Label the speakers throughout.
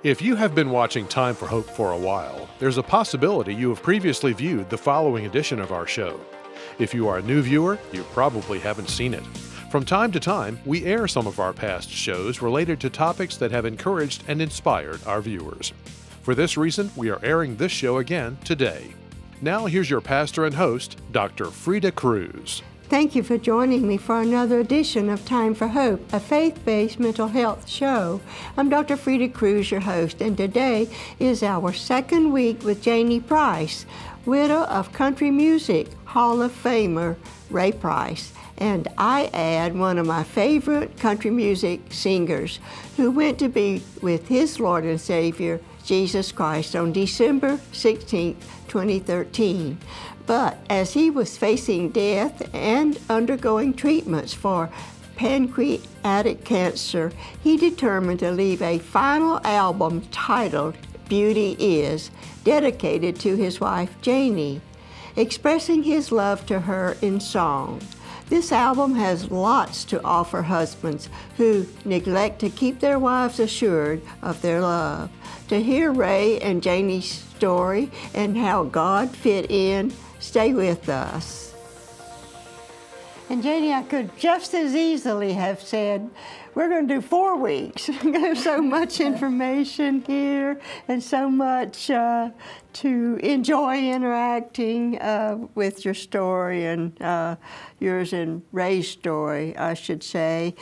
Speaker 1: If you have been watching Time for Hope for a while, there's a possibility you have previously viewed the following edition of our show. If you are a new viewer, you probably haven't seen it. From time to time, we air some of our past shows related to topics that have encouraged and inspired our viewers. For this reason, we are airing this show again today. Now here's your pastor and host, Dr. Frida Cruz.
Speaker 2: Thank you for joining me for another edition of Time for Hope, a faith-based mental health show. I'm Dr. Frida Cruz, your host, and today is our second week with Janie Price, widow of country music Hall of Famer Ray Price. And I add one of my favorite country music singers who went to be with his Lord and Savior, Jesus Christ, on December 16, 2013. But as he was facing death and undergoing treatments for pancreatic cancer, he determined to leave a final album titled Beauty Is, dedicated to his wife Janie, expressing his love to her in song. This album has lots to offer husbands who neglect to keep their wives assured of their love. To hear Ray and Janie's story and how God fit in, stay with us. And Janie, I could just as easily have said, we're going to do 4 weeks. There's so much information here and so much to enjoy interacting with your story and yours and Ray's story, I should say.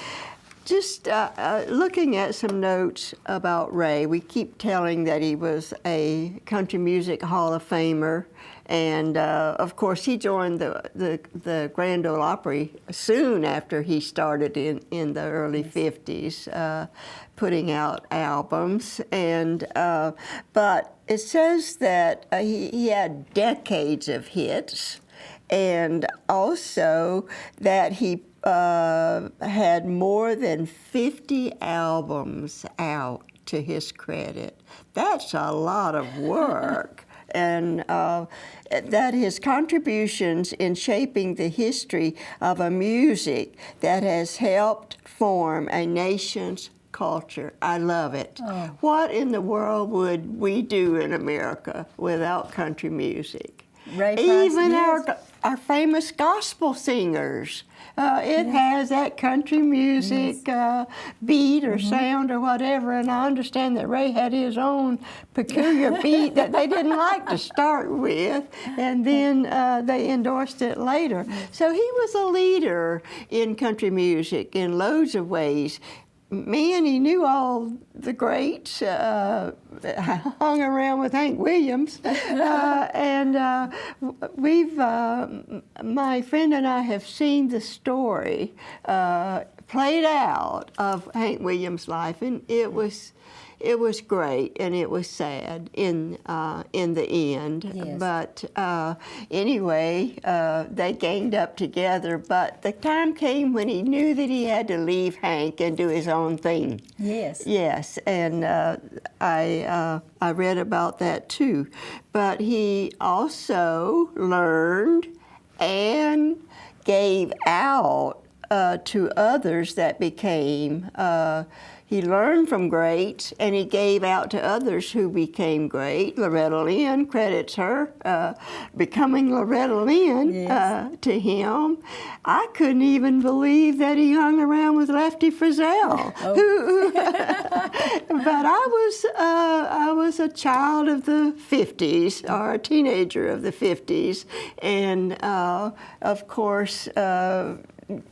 Speaker 2: Just looking at some notes about Ray, we keep telling that he was a country music Hall of Famer. And of course, he joined the Grand Ole Opry soon after he started in the early 50s, putting out albums. And but it says that he had decades of hits, and also that he had more than 50 albums out to his credit. That's a lot of work. And that his contributions in shaping the history of a music that has helped form a nation's culture. I love it. Oh. What in the world would we do in America without country music?
Speaker 3: Ray Price,
Speaker 2: even
Speaker 3: yes.
Speaker 2: our famous gospel singers. It has that country music beat or sound or whatever, and I understand that Ray had his own peculiar beat that they didn't like to start with, and then they endorsed it later. So he was a leader in country music in loads of ways. Man, he knew all the greats, hung around with Hank Williams, and we've, my friend and I have seen the story played out of Hank Williams' life, and it was great, and it was sad in the end.
Speaker 3: Yes.
Speaker 2: But anyway, they ganged up together. But the time came when he knew that he had to leave Hank and do his own thing.
Speaker 3: Yes.
Speaker 2: Yes, and I read about that too. But he also learned and gave out to others that became. He learned from greats, and he gave out to others who became great. Loretta Lynn credits her becoming Loretta Lynn
Speaker 3: yes.
Speaker 2: To him. I couldn't even believe that he hung around with Lefty Frizzell.
Speaker 3: Oh.
Speaker 2: But I was a child of the 50s, or a teenager of the 50s, and of course,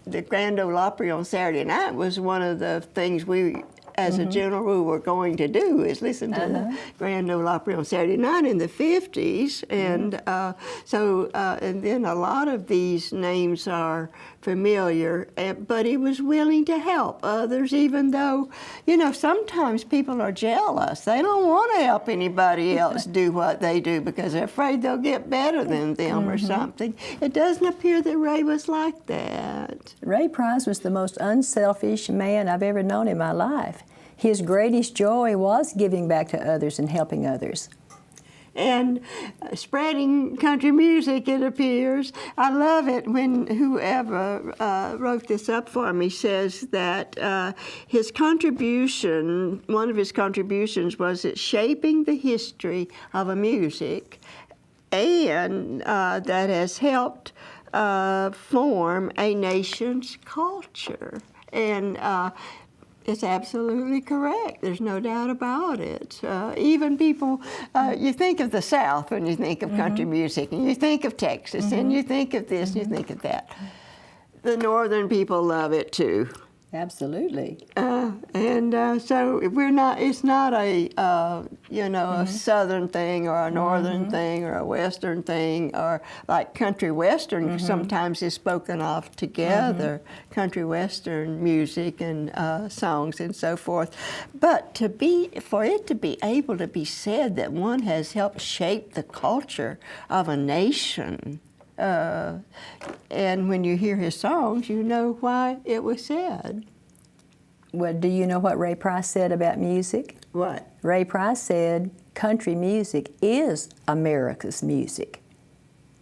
Speaker 2: the Grand Ole Opry on Saturday night was one of the things we, as a general rule, were going to do, is listen to the Grand Ole Opry on Saturday night in the 50s. And and then a lot of these names are familiar, but he was willing to help others, even though, sometimes people are jealous. They don't want to help anybody else do what they do because they're afraid they'll get better than them or something. It doesn't appear that Ray was like that.
Speaker 3: Ray Price was the most unselfish man I've ever known in my life. His greatest joy was giving back to others and helping others.
Speaker 2: and spreading country music, it appears. I love it when whoever wrote this up for me says that his contribution, one of his contributions was it shaping the history of a music, and that has helped form a nation's culture. And it's absolutely correct. There's no doubt about it. Even people, you think of the South when you think of country music, and you think of Texas, and you think of this, you think of that. The Northern people love it too.
Speaker 3: Absolutely.
Speaker 2: So we're not. It's not a a Southern thing or a Northern thing or a Western thing, or like country Western sometimes is spoken of together. Country Western music and songs and so forth. But for it to be able to be said that one has helped shape the culture of a nation. And when you hear his songs, you know why it was said.
Speaker 3: Well, do you know what Ray Price said about music?
Speaker 2: What?
Speaker 3: Ray Price said, country music is America's music.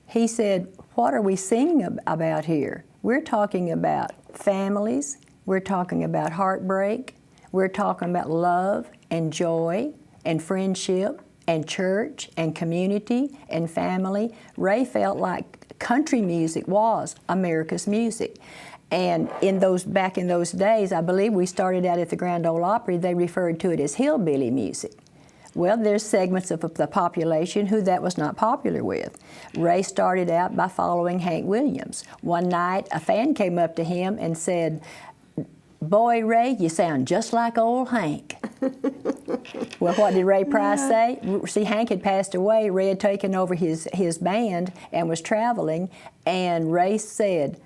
Speaker 3: He said, what are we singing about here? We're talking about families, we're talking about heartbreak, we're talking about love and joy and friendship and church and community and family. Ray felt like country music was America's music. And back in those days, I believe we started out at the Grand Ole Opry, they referred to it as hillbilly music. Well, there's segments of the population who that was not popular with. Ray started out by following Hank Williams. One night, a fan came up to him and said, "Boy, Ray, you sound just like old Hank." Well, what did Ray Price say? See, Hank had passed away. Ray had taken over his band and was traveling, and Ray said,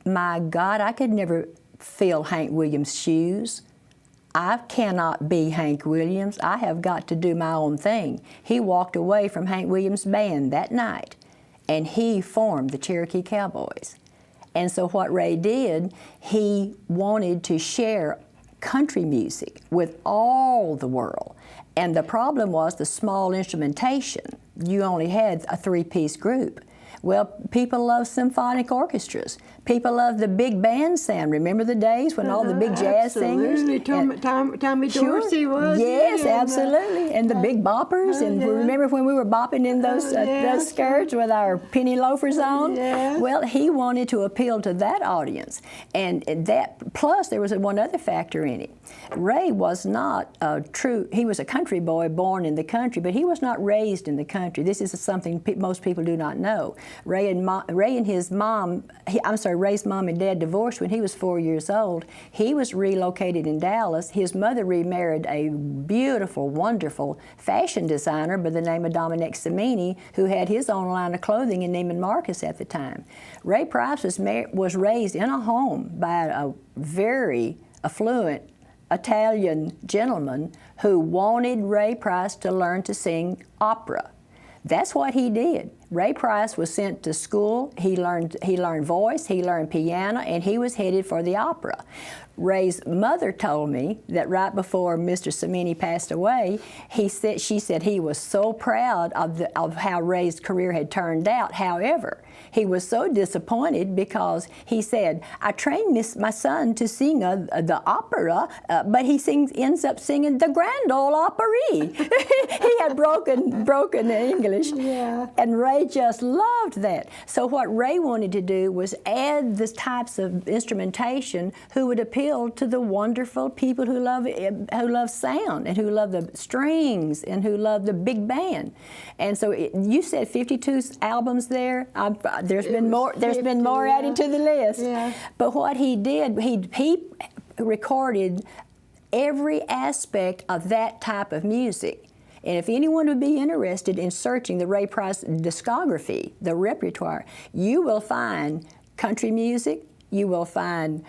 Speaker 3: "My God, I could never fill Hank Williams' shoes. I cannot be Hank Williams. I have got to do my own thing." He walked away from Hank Williams' band that night, and he formed the Cherokee Cowboys. And so what Ray did, he wanted to share country music with all the world. And the problem was the small instrumentation. You only had a three-piece group. Well, people love symphonic orchestras. People love the big band sound. Remember the days when all the big jazz singers?
Speaker 2: Tommy Dorsey was.
Speaker 3: Yes, absolutely. And the big boppers. And remember when we were bopping in those skirts with our penny loafers on?
Speaker 2: Yes.
Speaker 3: Well, he wanted to appeal to that audience. And that, plus there was one other factor in it. Ray was not he was a country boy born in the country, but he was not raised in the country. This is something most people do not know. Ray's mom and dad divorced when he was 4 years old. He was relocated in Dallas. His mother remarried a beautiful, wonderful fashion designer by the name of Dominic Samini, who had his own line of clothing in Neiman Marcus at the time. Ray Price was raised in a home by a very affluent Italian gentleman who wanted Ray Price to learn to sing opera. That's what he did. Ray Price was sent to school. He learned voice, he learned piano, and he was headed for the opera. Ray's mother told me that right before Mr. Samini passed away, she said he was so proud of how Ray's career had turned out. However, he was so disappointed because he said, "I trained my son to sing the opera, but he ends up singing the Grand Ole Opry." He had broken English, and Ray just loved that. So what Ray wanted to do was add the types of instrumentation who would appeal to the wonderful people who love sound and who love the strings and who love the big band. And so you said 52 albums there. There's been more added to the list.
Speaker 2: Yeah.
Speaker 3: But what he did, he recorded every aspect of that type of music. And if anyone would be interested in searching the Ray Price discography, the repertoire, you will find country music, you will find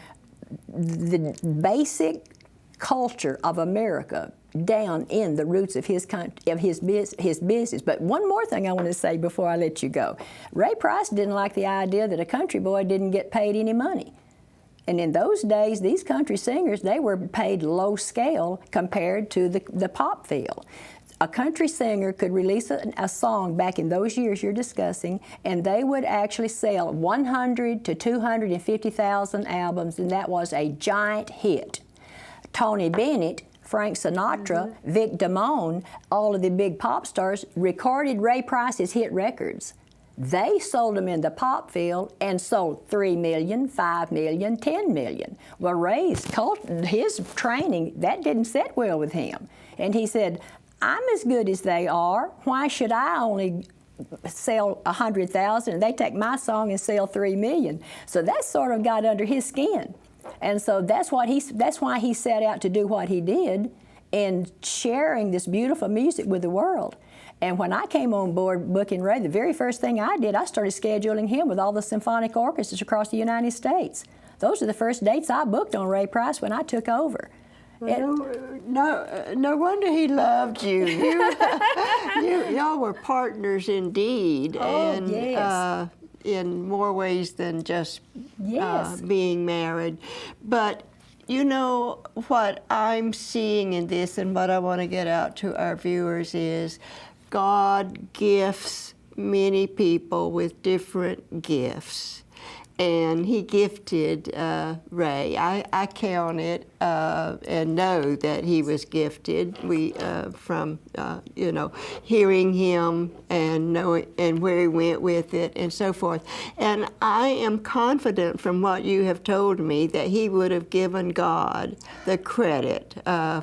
Speaker 3: the basic culture of America down in the roots of his business. But one more thing I want to say before I let you go. Ray Price didn't like the idea that a country boy didn't get paid any money. And in those days, these country singers, they were paid low scale compared to the pop field. a country singer could release a song back in those years you're discussing, and they would actually sell 100 to 250,000 albums, and that was a giant hit. Tony Bennett, Frank Sinatra, Vic Damone, all of the big pop stars recorded Ray Price's hit records. They sold them in the pop field and sold 3 million, 5 million, 10 million. Well, Ray's his training, that didn't sit well with him. And he said, I'm as good as they are. Why should I only sell 100,000 and they take my song and sell 3 million? So that sort of got under his skin. And so that's why he set out to do what he did in sharing this beautiful music with the world. And when I came on board booking Ray, the very first thing I did, I started scheduling him with all the symphonic orchestras across the United States. Those are the first dates I booked on Ray Price when I took over.
Speaker 2: No wonder he loved you. Y'all were partners indeed, and
Speaker 3: yes.
Speaker 2: In more ways than just
Speaker 3: Yes.
Speaker 2: being married. But you know what I'm seeing in this, and what I want to get out to our viewers is, God gifts many people with different gifts. And he gifted Ray. I count it and know that he was gifted. From hearing him and knowing and where he went with it and so forth. And I am confident from what you have told me that he would have given God the credit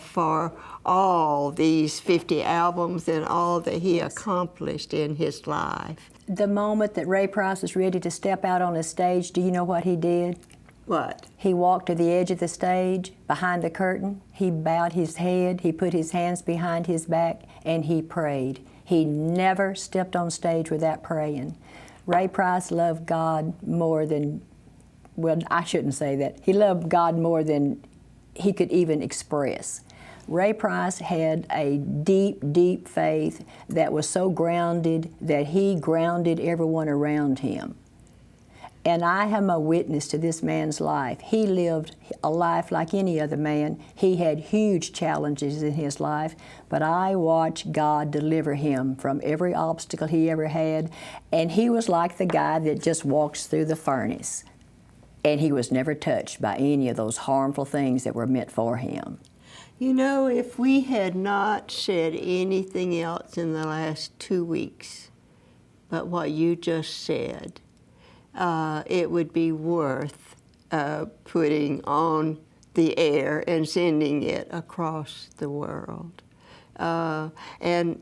Speaker 2: for all these 50 albums and all that he accomplished in his life.
Speaker 3: The moment that Ray Price was ready to step out on the stage, do you know what he did?
Speaker 2: What?
Speaker 3: He walked to the edge of the stage, behind the curtain. He bowed his head, he put his hands behind his back, and he prayed. He never stepped on stage without praying. Ray Price loved God more than, well, I shouldn't say that. He loved God more than he could even express. Ray Price had a deep, deep faith that was so grounded that he grounded everyone around him. And I am a witness to this man's life. He lived a life like any other man. He had huge challenges in his life, but I watched God deliver him from every obstacle he ever had. And he was like the guy that just walks through the furnace. And he was never touched by any of those harmful things that were meant for him.
Speaker 2: You know, if we had not said anything else in the last 2 weeks but what you just said, it would be worth putting on the air and sending it across the world. And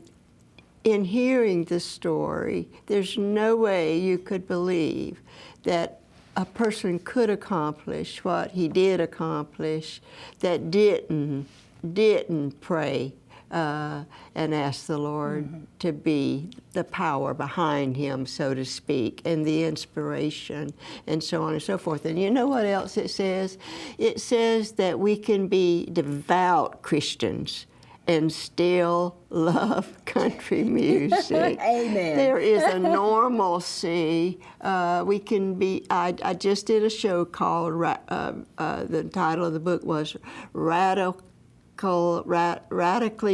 Speaker 2: in hearing the story, there's no way you could believe that a person could accomplish what he did accomplish that didn't pray and ask the Lord to be the power behind him, so to speak, and the inspiration, and so on and so forth. And you know what else it says? It says that we can be devout Christians and still love country music.
Speaker 3: Amen.
Speaker 2: There is a normalcy. We can be, I just did a show called, the title of the book was Radically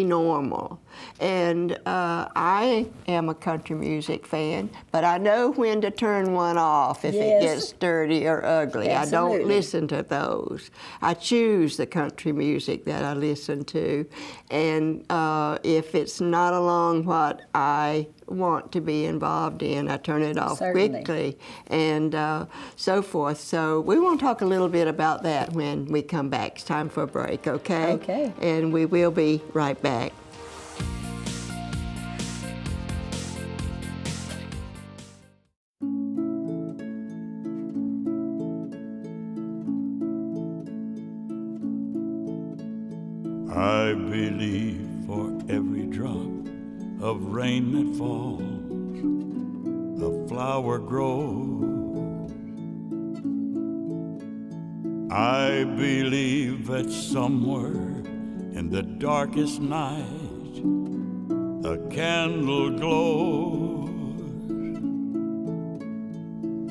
Speaker 2: Normal. And I am a country music fan, but I know when to turn one off if it gets dirty or ugly.
Speaker 3: Absolutely.
Speaker 2: I don't listen to those. I choose the country music that I listen to, and if it's not along what I want to be involved in, I turn it off quickly, and so forth. So we want to talk a little bit about that when we come back. It's time for a break, okay?
Speaker 3: Okay.
Speaker 2: And we will be right back.
Speaker 4: I believe for every drop of rain that falls, a flower grows. I believe that somewhere in the darkest night a candle glows.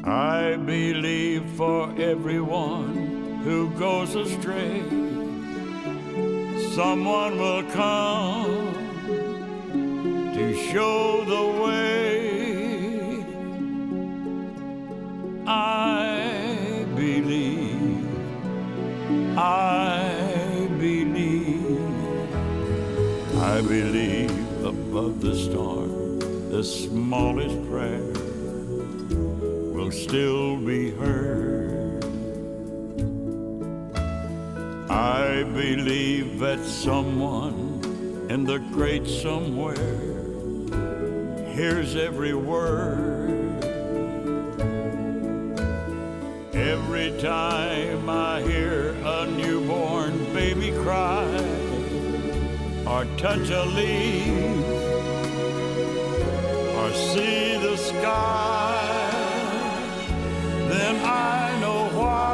Speaker 4: I believe for everyone who goes astray, someone will come show the way. I believe, I believe, I believe above the storm, the smallest prayer will still be heard. I believe that someone in the great somewhere hears every word. Every time I hear a newborn baby cry or touch a leaf or see the sky, then I know why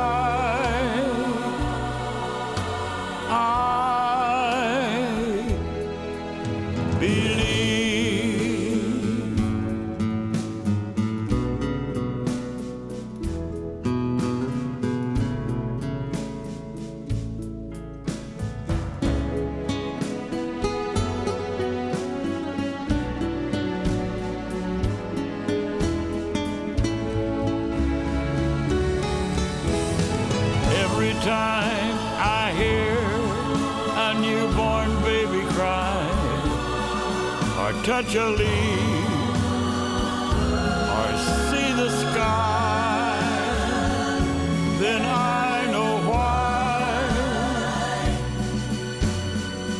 Speaker 4: I believe. Every time I hear a newborn baby cry or touch a leaf or see the sky, then I know why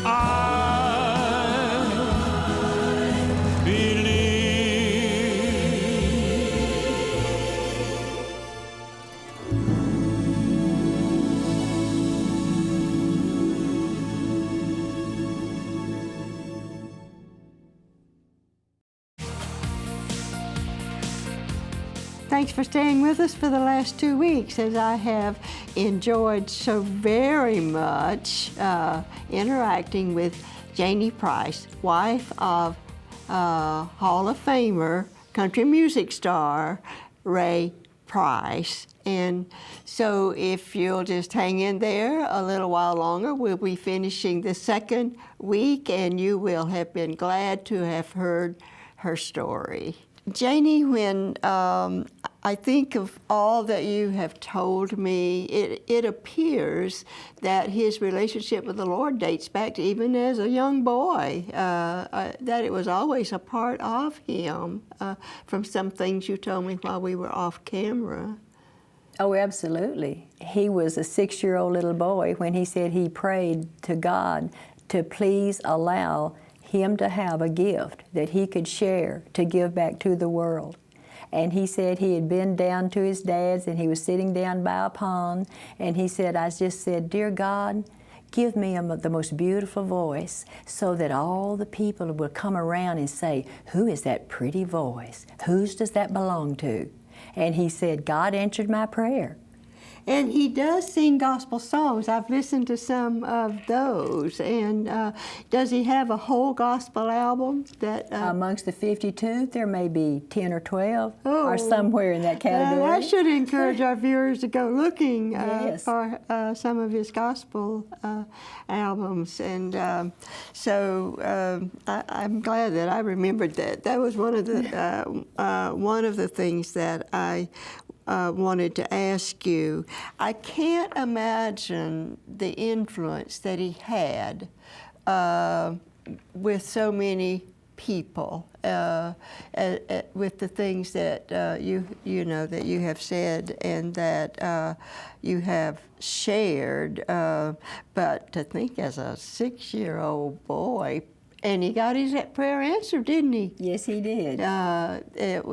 Speaker 4: I believe.
Speaker 2: Thanks for staying with us for the last 2 weeks, as I have enjoyed so very much interacting with Janie Price, wife of Hall of Famer, country music star Ray Price. And so if you'll just hang in there a little while longer, we'll be finishing the second week, and you will have been glad to have heard her story. Janie, when I think of all that you have told me, it appears that his relationship with the Lord dates back to even as a young boy, that it was always a part of him, from some things you told me while we were off camera.
Speaker 3: Oh, absolutely. He was a 6-year-old little boy when he said he prayed to God to please allow him to have a gift that he could share to give back to the world. And he said he had been down to his dad's and he was sitting down by a pond, and he said, I just said, Dear God, give me the most beautiful voice so that all the people will come around and say, who is that pretty voice? Whose does that belong to? And he said, God answered my prayer.
Speaker 2: And he does sing gospel songs. I've listened to some of those. And does he have a whole gospel album? That
Speaker 3: amongst the 52, there may be 10 or 12
Speaker 2: Oh.
Speaker 3: or somewhere in that category.
Speaker 2: I should encourage our viewers to go looking
Speaker 3: Yes.
Speaker 2: for some of his gospel albums. And I'm glad that I remembered that. That was one of the things that I wanted to ask you. I can't imagine the influence that he had with so many people, with the things that you know that you have said and that you have shared. But to think as a 6-year-old boy, and he got his prayer answered, didn't he?
Speaker 3: Yes, he did.
Speaker 2: It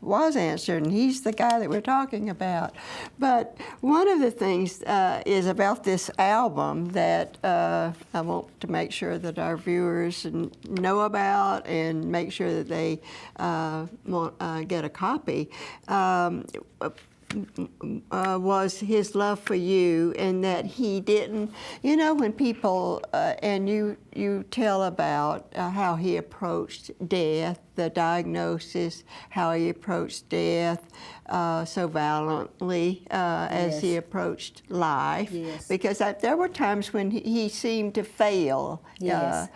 Speaker 2: was answered, and he's the guy that we're talking about. But one of the things is about this album that I want to make sure that our viewers know about and make sure that they get a copy. Was his love for you, and that he didn't, you know, when people, and you you tell about how he approached death, the diagnosis, how he approached death so valiantly as he approached life.
Speaker 3: Yes.
Speaker 2: Because there were times when he seemed to fail
Speaker 3: Yes.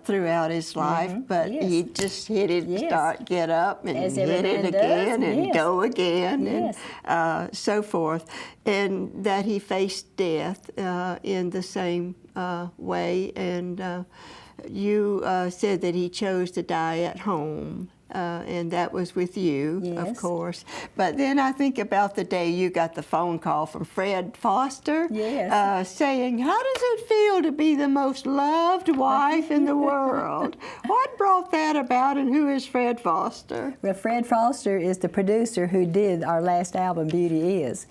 Speaker 2: throughout his life, but
Speaker 3: Yes.
Speaker 2: he just hit it,
Speaker 3: Yes.
Speaker 2: start, get up, and
Speaker 3: As
Speaker 2: hit
Speaker 3: every
Speaker 2: it
Speaker 3: man does,
Speaker 2: again, and
Speaker 3: yes.
Speaker 2: go again,
Speaker 3: Yes.
Speaker 2: and so forth. And that he faced death in the same way. And you said that he chose to die at home. And that was with you, of
Speaker 3: Yes.
Speaker 2: course. But then I think about the day you got the phone call from Fred Foster,
Speaker 3: Yes.
Speaker 2: saying, "How does it feel to be the most loved wife in the world?" What brought that about, and who is Fred Foster?
Speaker 3: Well, Fred Foster is the producer who did our last album, Beauty Is.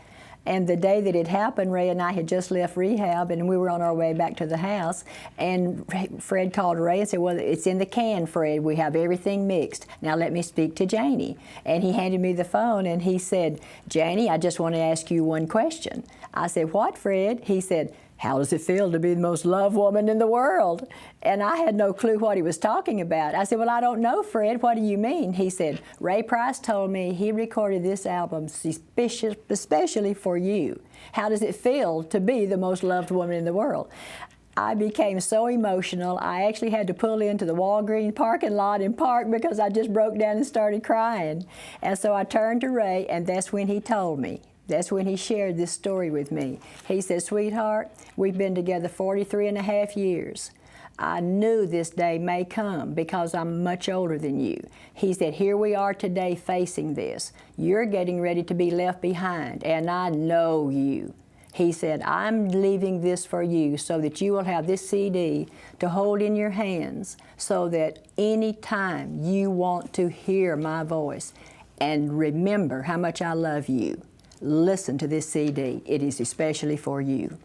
Speaker 3: And the day that it happened, Ray and I had just left rehab, and we were on our way back to the house, and Fred called Ray and said, "Well, it's in the can, Fred. We have everything mixed. Now let me speak to Janie." And he handed me the phone, and he said, "Janie, I just want to ask you one question." I said, "What, Fred?" He said, "How does it feel to be the most loved woman in the world?" And I had no clue what he was talking about. I said, "Well, I don't know, Fred. What do you mean?" He said, "Ray Price told me he recorded this album especially for you. How does it feel to be the most loved woman in the world?" I became so emotional, I actually had to pull into the Walgreens parking lot and park because I just broke down and started crying. And so I turned to Ray, and that's when he told me. That's when he shared this story with me. He said, "Sweetheart, we've been together 43 and a half years. I knew this day may come because I'm much older than you." He said, "Here we are today facing this. You're getting ready to be left behind, and I know you." He said, "I'm leaving this for you so that you will have this CD to hold in your hands so that any time you want to hear my voice and remember how much I love you, listen to this CD. It is especially for you."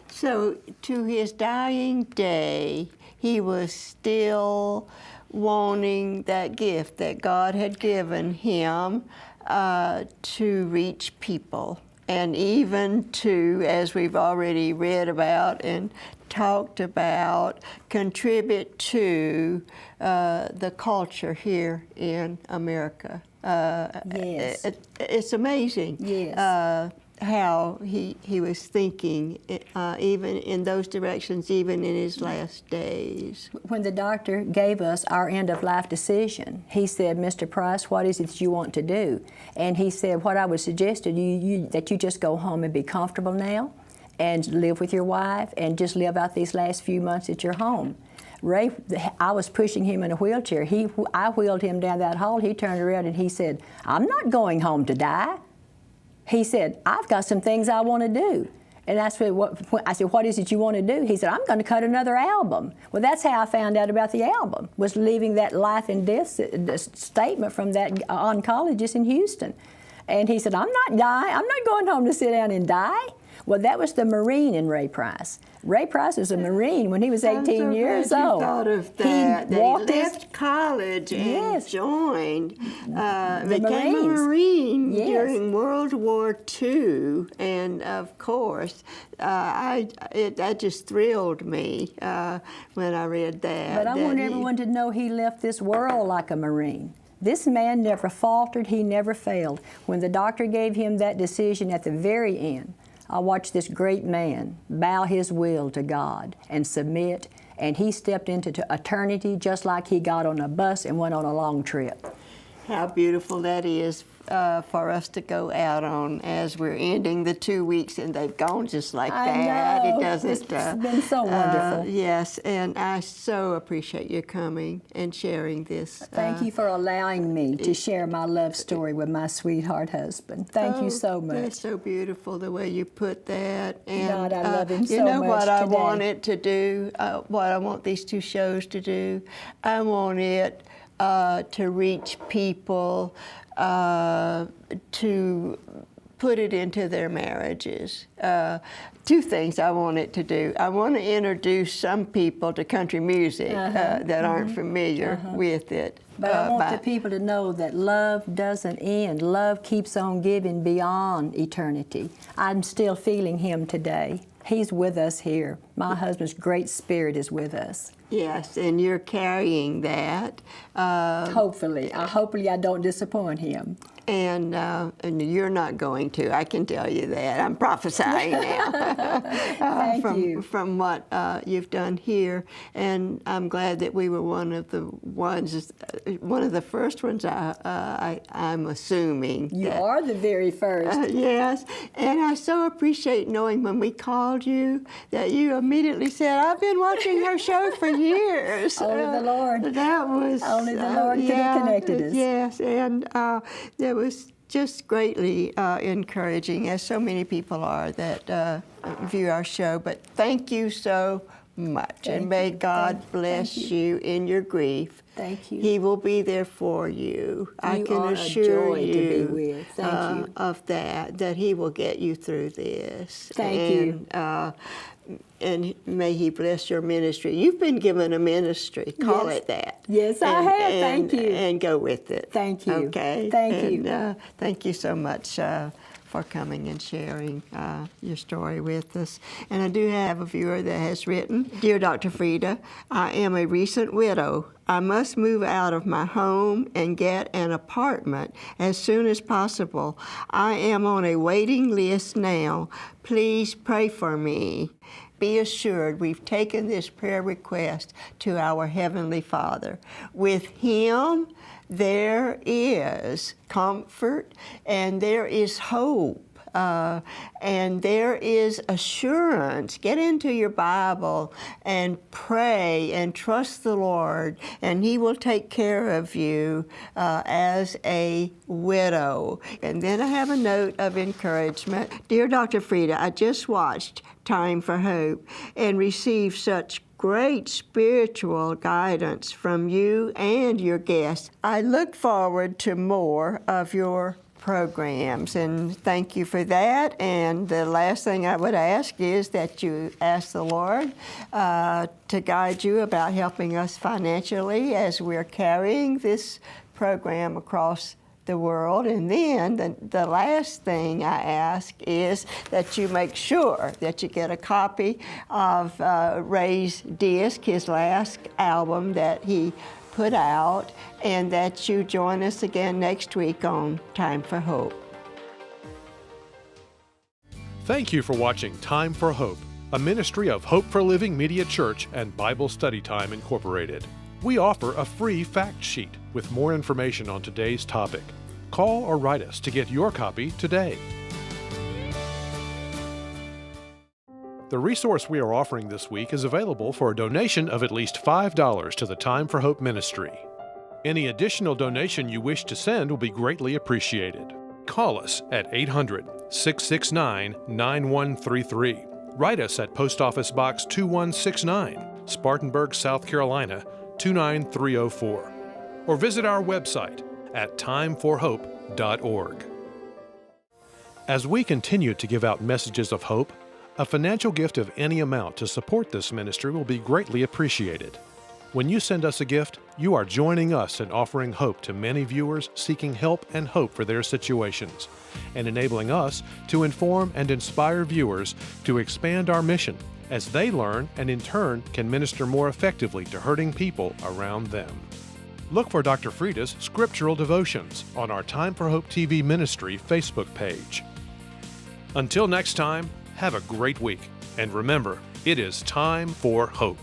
Speaker 2: So to his dying day, he was still wanting that gift that God had given him to reach people, and even to, as we've already read about and talked about, contribute to the culture here in America.
Speaker 3: Yes.
Speaker 2: It's amazing.
Speaker 3: Yes.
Speaker 2: How he was thinking, even in those directions, even in his last days.
Speaker 3: When the doctor gave us our end-of-life decision, he said, "Mr. Price, what is it that you want to do?" And he said, "What I would suggest to you that you just go home and be comfortable now and live with your wife and just live out these last few months at your home." Ray, I was pushing him in a wheelchair. I wheeled him down that hall. He turned around and he said, "I'm not going home to die." He said, "I've got some things I want to do." And I said, "What is it you want to do?" He said, "I'm going to cut another album." Well, that's how I found out about the album, was leaving that life and death statement from that oncologist in Houston. And he said, "I'm not dying. I'm not going home to sit down and die." Well, that was the Marine in Ray Price. Ray Price was a Marine when he was 18 years
Speaker 2: I'm so glad
Speaker 3: old.
Speaker 2: you thought of that.
Speaker 3: He walked
Speaker 2: he left college and
Speaker 3: Yes.
Speaker 2: joined, became
Speaker 3: Marines.
Speaker 2: a Marine
Speaker 3: Yes.
Speaker 2: during World War II, and of course, that just thrilled me when I read that.
Speaker 3: But I want everyone to know he left this world like a Marine. This man never faltered, he never failed. When the doctor gave him that decision at the very end, I watched this great man bow his will to God and submit, and he stepped into eternity just like he got on a bus and went on a long trip.
Speaker 2: How beautiful that is for us to go out on as we're ending the 2 weeks, and they've gone just like
Speaker 3: I
Speaker 2: that.
Speaker 3: know.
Speaker 2: It doesn't.
Speaker 3: It's been so wonderful.
Speaker 2: Yes, and I so appreciate you coming and sharing this.
Speaker 3: Thank you for allowing me to share my love story with my sweetheart husband. Thank you so much.
Speaker 2: It's so beautiful the way you put that. And
Speaker 3: God, I love him so
Speaker 2: you know
Speaker 3: much
Speaker 2: what I
Speaker 3: today.
Speaker 2: want it to do? What I want these two shows to do? I want it to reach people, to put it into their marriages. Two things I want it to do. I want to introduce some people to country music that aren't familiar with it.
Speaker 3: But I want the people to know that love doesn't end. Love keeps on giving beyond eternity. I'm still feeling him today. He's with us here. My husband's great spirit is with us.
Speaker 2: Yes, and you're carrying that.
Speaker 3: Hopefully I don't disappoint him.
Speaker 2: And you're not going to. I can tell you that. I'm prophesying now.
Speaker 3: Thank you.
Speaker 2: From what you've done here, and I'm glad that we were one of the first ones. I'm assuming
Speaker 3: You are the very first.
Speaker 2: yes, and I so appreciate knowing when we called you that you immediately said, "I've been watching her show for years."
Speaker 3: Only the Lord.
Speaker 2: That was
Speaker 3: Only the Lord could have connected us.
Speaker 2: Yes, and that was just greatly encouraging, as so many people are that view our show. But thank you so much, and may God bless you in your grief.
Speaker 3: Thank you.
Speaker 2: He will be there for you. I can
Speaker 3: are a
Speaker 2: assure
Speaker 3: joy
Speaker 2: you
Speaker 3: to be with. Thank you.
Speaker 2: of that He will get you through this.
Speaker 3: Thank you.
Speaker 2: And may He bless your ministry. You've been given a ministry. Call
Speaker 3: Yes.
Speaker 2: it that.
Speaker 3: Yes, I have. Thank you.
Speaker 2: And go with it.
Speaker 3: Thank you.
Speaker 2: Okay.
Speaker 3: Thank you.
Speaker 2: And, thank you so much for coming and sharing your story with us. And I do have a viewer that has written, "Dear Dr. Frieda, I am a recent widow. I must move out of my home and get an apartment as soon as possible. I am on a waiting list now. Please pray for me." Be assured we've taken this prayer request to our Heavenly Father. With Him, there is comfort and there is hope. And there is assurance. Get into your Bible and pray and trust the Lord, and He will take care of you as a widow. And then I have a note of encouragement. "Dear Dr. Frieda, I just watched Time for Hope and received such great spiritual guidance from you and your guests. I look forward to more of your programs, and thank you for that. And the last thing I would ask is that you ask the Lord to guide you about helping us financially as we're carrying this program across the world. And then the last thing I ask is that you make sure that you get a copy of Ray's disc, his last album that he put out, and that you join us again next week on Time for Hope.
Speaker 1: Thank you for watching Time for Hope, a ministry of Hope for Living Media Church and Bible Study Time Incorporated. We offer a free fact sheet with more information on today's topic. Call or write us to get your copy today. The resource we are offering this week is available for a donation of at least $5 to the Time for Hope ministry. Any additional donation you wish to send will be greatly appreciated. Call us at 800-669-9133. Write us at Post Office Box 2169, Spartanburg, South Carolina 29304. Or visit our website at timeforhope.org. As we continue to give out messages of hope, a financial gift of any amount to support this ministry will be greatly appreciated. When you send us a gift, you are joining us in offering hope to many viewers seeking help and hope for their situations, and enabling us to inform and inspire viewers to expand our mission as they learn and in turn can minister more effectively to hurting people around them. Look for Dr. Frieda's Scriptural Devotions on our Time for Hope TV Ministry Facebook page. Until next time, have a great week, and remember, it is time for hope.